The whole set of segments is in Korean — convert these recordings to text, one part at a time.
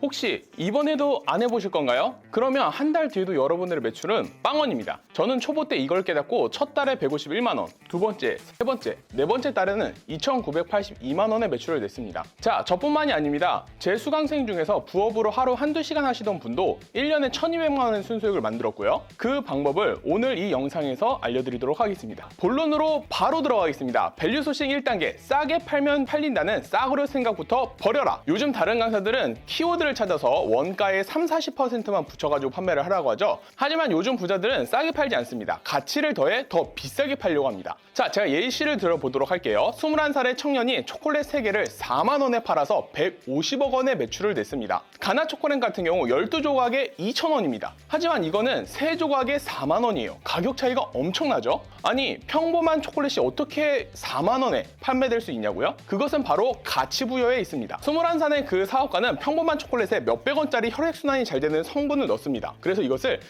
혹시 이번에도 안 해보실 건가요? 그러면 한 달 뒤에도 여러분들의 매출은 빵원입니다. 저는 초보 때 이걸 깨닫고 첫 달에 151만 원, 두 번째, 세 번째, 네 번째 달에는 2,982만 원의 매출을 냈습니다. 자, 저뿐만이 아닙니다. 제 수강생 중에서 부업으로 하루 한두 시간 하시던 분도 1년에 1,200만 원의 순수익을 만들었고요. 그 방법을 오늘 이 영상에서 알려드리도록 하겠습니다. 본론으로 바로 들어가겠습니다. 밸류 소싱 1단계, 싸게 팔면 팔린다는 싸구려 생각부터 버려라. 요즘 다른 강사들은 키워드를 찾아서 원가의 30-40%만 붙여가지고 판매를 하라고 하죠. 하지만 요즘 부자들은 싸게 팔지 않습니다. 가치를 더해 더 비싸게 팔려고 합니다. 자, 제가 예시를 들어보도록 할게요. 21살의 청년이 초콜릿 3개를 4만 원에 팔아서 150억 원의 매출을 냈습니다. 가나 초콜릿 같은 경우 12조각에 2,000원입니다. 하지만 이거는 3조각에 4만 원이에요. 가격 차이가 엄청나죠? 아니, 평범한 초콜릿이 어떻게 4만 원에 판매될 수 있냐고요? 그것은 바로 가치 부여에 있습니다. 21살의 그 사업가는 평범한 초콜릿에 몇백 원짜리 혈액순환이 잘 되는 성분을 넣습니다. 그래서 이것을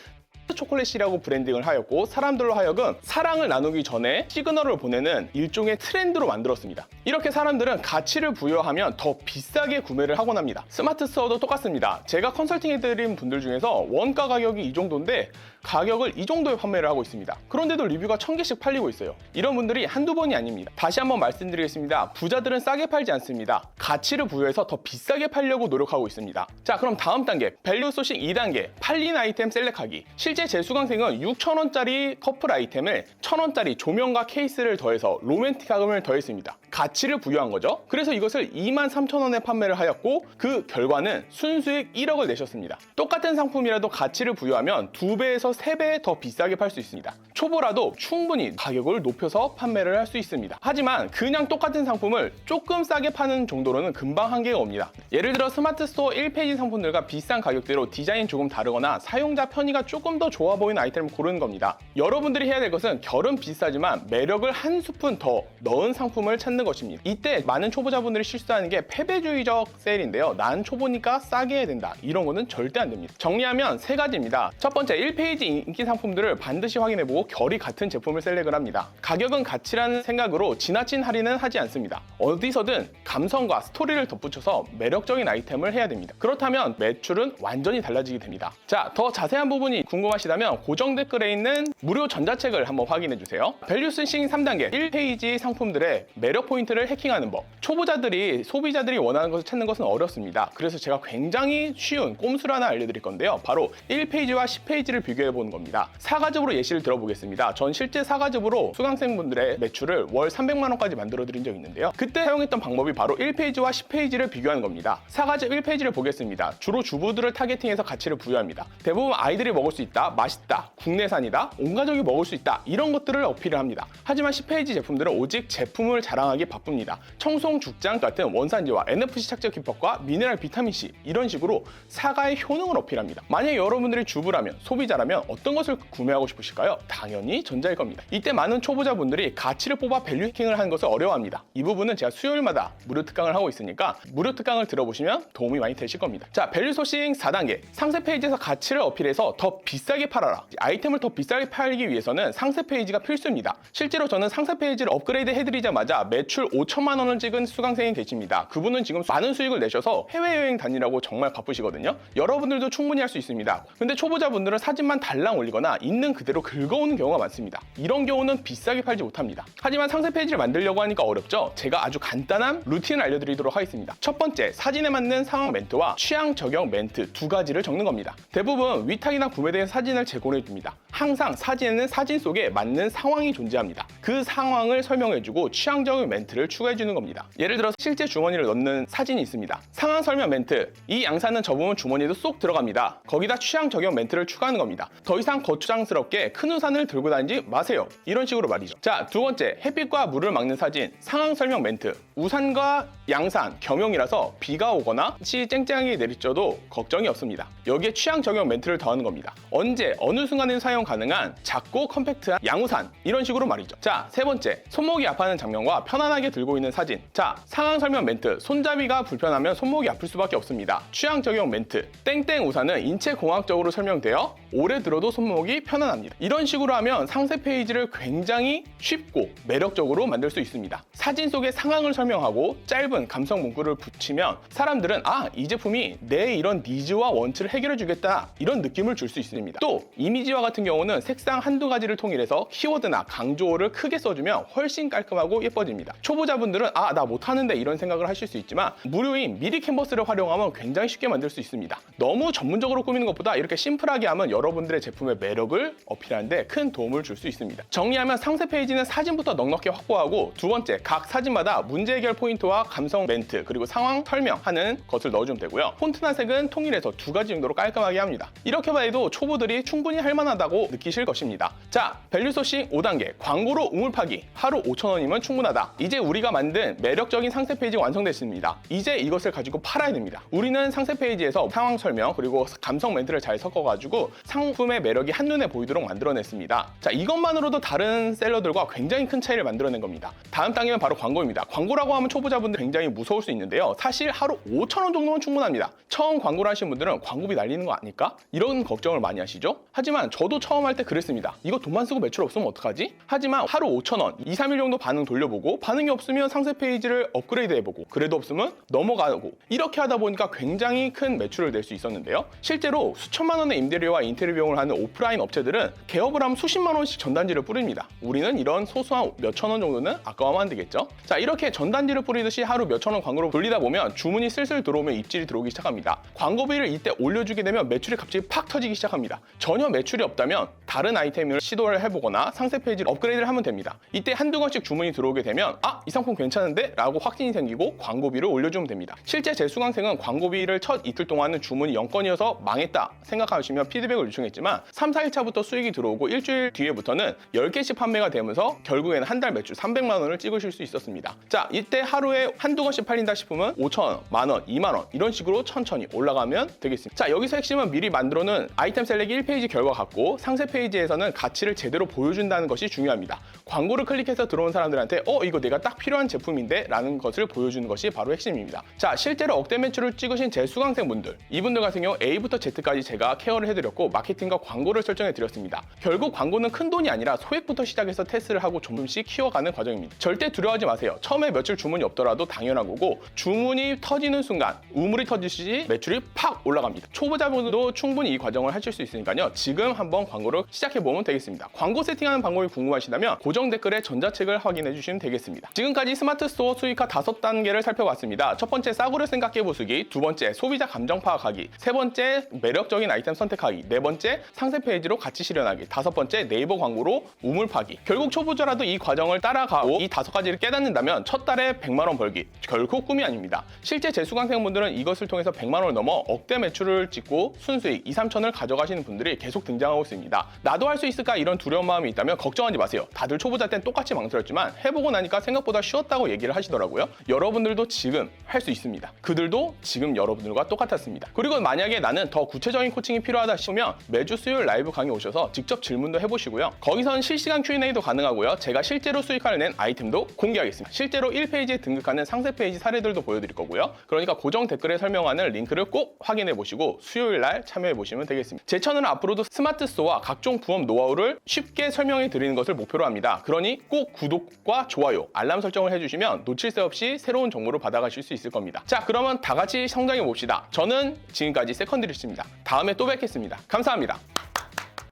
초콜릿이라고 브랜딩을 하였고, 사람들로 하여금 사랑을 나누기 전에 시그널을 보내는 일종의 트렌드로 만들었습니다. 이렇게 사람들은 가치를 부여하면 더 비싸게 구매를 하곤 합니다. 스마트 스토어도 똑같습니다. 제가 컨설팅 해드린 분들 중에서 원가 가격이 이 정도인데 가격을 이 정도에 판매를 하고 있습니다. 그런데도 리뷰가 1000개씩 팔리고 있어요. 이런 분들이 한두 번이 아닙니다. 다시 한번 말씀드리겠습니다. 부자들은 싸게 팔지 않습니다. 가치를 부여해서 더 비싸게 팔려고 노력하고 있습니다. 자, 그럼 다음 단계, 밸류 소싱 2단계, 팔린 아이템 셀렉하기. 실제 제 수강생은 6,000원짜리 커플 아이템을 1,000원짜리 조명과 케이스를 더해서 로맨틱함을 더했습니다. 가치를 부여한 거죠. 그래서 이것을 23,000원에 판매를 하였고, 그 결과는 순수익 1억을 내셨습니다. 똑같은 상품이라도 가치를 부여하면 2배에서 3배 더 비싸게 팔 수 있습니다. 초보라도 충분히 가격을 높여서 판매를 할 수 있습니다. 하지만 그냥 똑같은 상품을 조금 싸게 파는 정도로는 금방 한계가 옵니다. 예를 들어 스마트 스토어 1페이지 상품들과 비싼 가격대로 디자인 조금 다르거나 사용자 편의가 조금 더 좋아 보이는 아이템을 고르는 겁니다. 여러분들이 해야 될 것은 결은 비싸지만 매력을 한 스푼 더 넣은 상품을 찾는 것입니다. 이때 많은 초보자분들이 실수하는 게 패배주의적 세일인데요. 난 초보니까 싸게 해야 된다. 이런 거는 절대 안 됩니다. 정리하면 3가지입니다. 첫 번째, 1페이지 인기 상품들을 반드시 확인해보고 결이 같은 제품을 셀렉을 합니다. 가격은 가치라는 생각으로 지나친 할인은 하지 않습니다. 어디서든 감성과 스토리를 덧붙여서 매력적인 아이템을 해야 됩니다. 그렇다면 매출은 완전히 달라지게 됩니다. 자, 더 자세한 부분이 궁금하시다면 고정 댓글에 있는 무료 전자책을 한번 확인해주세요. 밸류 소싱 3단계, 1페이지 상품들의 매력 포인트를 해킹하는 법. 초보자들이, 소비자들이 원하는 것을 찾는 것은 어렵습니다. 그래서 제가 굉장히 쉬운 꼼수를 하나 알려드릴 건데요. 바로 1페이지와 10페이지를 비교해보는 겁니다. 사과즙으로 예시를 들어보겠습니다. 전 실제 사과즙으로 수강생분들의 매출을 월 300만 원까지 만들어드린 적이 있는데요. 그때 사용했던 방법이 바로 1페이지와 10페이지를 비교하는 겁니다. 사과즙 1페이지를 보겠습니다. 주로 주부들을 타겟팅해서 가치를 부여합니다. 대부분 아이들이 먹을 수 있다, 맛있다, 국내산이다, 온 가족이 먹을 수 있다, 이런 것들을 어필을 합니다. 하지만 10페이지 제품들은 오직 제품을 자랑하기 바쁩니다. 청송 죽장 같은 원산지와 NFC 착적 기법과 미네랄 비타민C, 이런 식으로 사과의 효능을 어필합니다. 만약 여러분들이 주부라면, 소비자라면 어떤 것을 구매하고 싶으실까요? 당연히 전자일 겁니다. 이때 많은 초보자분들이 가치를 뽑아 밸류 해킹을 하는 것을 어려워합니다. 이 부분은 제가 수요일마다 무료 특강을 하고 있으니까 무료 특강을 들어보시면 도움이 많이 되실 겁니다. 자, 밸류 소싱 4단계, 상세 페이지에서 가치를 어필해서 더 비싸게 팔아라. 아이템을 더 비싸게 팔기 위해서는 상세 페이지가 필수입니다. 실제로 저는 상세 페이지를 업그레이드 해드리자마자 매출 5천만 원을 찍은 수강생이 계십니다. 그분은 지금 많은 수익을 내셔서 해외여행 다니라고 정말 바쁘시거든요. 여러분들도 충분히 할 수 있습니다. 근데 초보자분들은 사진만 달랑 올리거나 있는 그대로 긁어오는 경우가 많습니다. 이런 경우는 비싸게 팔지 못합니다. 하지만 상세 페이지를 만들려고 하니까 어렵죠? 제가 아주 간단한 루틴을 알려드리도록 하겠습니다. 첫 번째, 사진에 맞는 상황 멘트와 취향 저격 멘트 2가지를 적는 겁니다. 대부분 위탁이나 구매된 사진을 제공해 줍니다. 항상 사진에는 사진 속에 맞는 상황이 존재합니다. 그 상황을 설명해주고 취향 저격 멘트를 추가해 주는 겁니다. 예를 들어 실제 주머니를 넣는 사진이 있습니다. 상황 설명 멘트, 이 양산은 접으면 주머니에도 쏙 들어갑니다. 거기다 취향 저격 멘트를 추가하는 겁니다. 더 이상 거추장스럽게 큰 우산을 들고 다니지 마세요. 이런 식으로 말이죠. 자, 두 번째, 햇빛과 물을 막는 사진, 상황 설명 멘트. 우산과 양산, 겸용이라서 비가 오거나 시 쨍쨍하게 내리쳐도 걱정이 없습니다. 여기에 취향 저격 멘트를 더하는 겁니다. 언제, 어느 순간에 사용 가능한 작고 컴팩트한 양우산, 이런 식으로 말이죠. 자, 세 번째, 손목이 아파하는 장면과 편안하게 들고 있는 사진. 자, 상황 설명 멘트. 손잡이가 불편하면 손목이 아플 수밖에 없습니다. 취향 적용 멘트. 땡땡 우산은 인체 공학적으로 설명되어 오래 들어도 손목이 편안합니다. 이런 식으로 하면 상세 페이지를 굉장히 쉽고 매력적으로 만들 수 있습니다. 사진 속의 상황을 설명하고 짧은 감성 문구를 붙이면 사람들은 이 제품이 내 이런 니즈와 원치를 해결해 주겠다, 이런 느낌을 줄 수 있습니다. 또 이미지와 같은 경우는 색상 한두 가지를 통일해서 키워드나 강조어를 크게 써주면 훨씬 깔끔하고 예뻐집니다. 초보자분들은 나 못하는데 이런 생각을 하실 수 있지만 무료인 미리 캔버스를 활용하면 굉장히 쉽게 만들 수 있습니다. 너무 전문적으로 꾸미는 것보다 이렇게 심플하게 하면 여러분들의 제품의 매력을 어필하는 데 큰 도움을 줄 수 있습니다. 정리하면 상세 페이지는 사진부터 넉넉히 확보하고, 두 번째, 각 사진마다 문제 해결 포인트와 감성 멘트, 그리고 상황 설명하는 것을 넣어주면 되고요. 폰트나 색은 통일해서 두 가지 정도로 깔끔하게 합니다. 이렇게만 해도 초보들이 충분히 할만하다고 느끼실 것입니다. 자, 밸류 소싱 5단계, 광고로 우물 파기. 하루 5,000원이면 충분하다. 이제 우리가 만든 매력적인 상세 페이지가 완성됐습니다. 이제 이것을 가지고 팔아야 됩니다. 우리는 상세 페이지에서 상황 설명 그리고 감성 멘트를 잘 섞어가지고 상품의 매력이 한눈에 보이도록 만들어냈습니다. 자, 이것만으로도 다른 셀러들과 굉장히 큰 차이를 만들어낸 겁니다. 다음 단계는 바로 광고입니다. 광고라고 하면 초보자분들 굉장히 무서울 수 있는데요. 사실 하루 5,000원 정도면 충분합니다. 처음 광고를 하신 분들은 광고비 날리는 거 아닐까? 이런 걱정을 많이 하시죠? 하지만 저도 처음 할 때 그랬습니다. 이거 돈만 쓰고 매출 없으면 어떡하지? 하지만 하루 5,000원, 2, 3일 정도 반응 돌려보고, 반응이 없으면 상세 페이지를 업그레이드 해보고, 그래도 없으면 넘어가고, 이렇게 하다 보니까 굉장히 큰 매출을 낼 수 있었는데요. 실제로 수천만 원의 임대료와 인테리어 비용을 하는 오프라인 업체들은 개업을 하면 수십만 원씩 전단지를 뿌립니다. 우리는 이런 소소한 몇천 원 정도는 아까워하면 안 되겠죠? 자, 이렇게 전단지를 뿌리듯이 하루 몇천 원 광고를 돌리다 보면 주문이 슬슬 들어오면 입질이 들어오기 시작합니다. 광고비를 이때 올려주게 되면 매출이 갑자기 팍 터지기 시작합니다. 전혀 매출이 없다면 다른 아이템을 시도를 해보거나 상세 페이지를 업그레이드를 하면 됩니다. 이때 한두 건씩 주문이 들어오게 되면 이 상품 괜찮은데? 라고 확신이 생기고 광고비를 올려주면 됩니다. 실제 제 수강생은 광고비를 첫 이틀 동안은 주문이 0건이어서 망했다 생각하시면 피드백을 요청했지만 3, 4일차부터 수익이 들어오고 일주일 뒤에부터는 10개씩 판매가 되면서 결국에는 한 달 매출 300만 원을 찍으실 수 있었습니다. 자, 이때 하루에 한두 건씩 팔린다 싶으면 5,000원, 만원, 2만원 이런 식으로 천천히 올라가면 되겠습니다. 자, 여기서 핵심은 미리 만들어놓은 아이템 셀렉이 1페이지 결과 같고, 상세 페이지에서는 가치를 제대로 보여준다는 것이 중요합니다. 광고를 클릭해서 들어온 사람들한테 이거 내가 딱 필요한 제품인데? 라는 것을 보여주는 것이 바로 핵심입니다. 자, 실제로 억대 매출을 찍으신 제 수강생분들, 이분들 같은 경우 A부터 Z까지 제가 케어를 해드렸고 마케팅과 광고를 설정해드렸습니다. 결국 광고는 큰 돈이 아니라 소액부터 시작해서 테스트를 하고 조금씩 키워가는 과정입니다. 절대 두려워하지 마세요. 처음에 며칠 주문이 없더라도 당연한 거고, 주문이 터지는 순간 우물이 터지듯이 매출이 팍 올라갑니다. 초보자분들도 충분히 이 과정을 하실 수 있으니까요. 지금 한번 광고를 시작해보면 되겠습니다. 광고 세팅하는 방법이 궁금하시다면 고정 댓글에 전자책을 확인해 주시면 되겠습니다. 지금까지 스마트 스토어 수익화 5단계를 살펴봤습니다. 첫 번째, 싸구려 생각해 보수기. 두 번째, 소비자 감정 파악하기. 세 번째, 매력적인 아이템 선택하기. 네 번째, 상세 페이지로 가치 실현하기. 다섯 번째, 네이버 광고로 우물 파기. 결국 초보자라도 이 과정을 따라가고 이 5가지를 깨닫는다면 첫 달에 100만 원 벌기, 결코 꿈이 아닙니다. 실제 제 수강생분들은 이것을 통해서 100만 원을 넘어 억대 매출을 찍고 순수익 2, 3천을 가져가시는 분들이 계속 등장하고 있습니다. 나도 할 수 있을까? 이런 두려운 마음이 있다면 걱정하지 마세요. 다들 초보자 땐 똑같이 망설였지만 해보고 나니까 생각보다 쉬웠다고 얘기를 하시더라고요. 여러분들도 지금 할 수 있습니다. 그들도 지금 여러분들과 똑같았습니다. 그리고 만약에 나는 더 구체적인 코칭이 필요하다 싶으면 매주 수요일 라이브 강의 오셔서 직접 질문도 해보시고요. 거기서는 실시간 Q&A도 가능하고요. 제가 실제로 수익화를 낸 아이템도 공개하겠습니다. 실제로 1페이지에 등극하는 상세 페이지 사례들도 보여드릴 거고요. 그러니까 고정 댓글에 설명하는 링크를 꼭 확인해 보시고 수요일 날 참여해 보시면 되겠습니다. 제 채널은 앞으로도 스마트 스토어와 각종 부업 노하우를 쉽게 설명해 드리는 것을 목표로 합니다. 그러니 꼭 구독과 좋아요, 알람 설정을 해주시면 놓칠 새 없이 새로운 정보를 받아가실 수 있을 겁니다. 자, 그러면 다 같이 성장해 봅시다. 저는 지금까지 세컨드리스입니다. 다음에 또 뵙겠습니다. 감사합니다.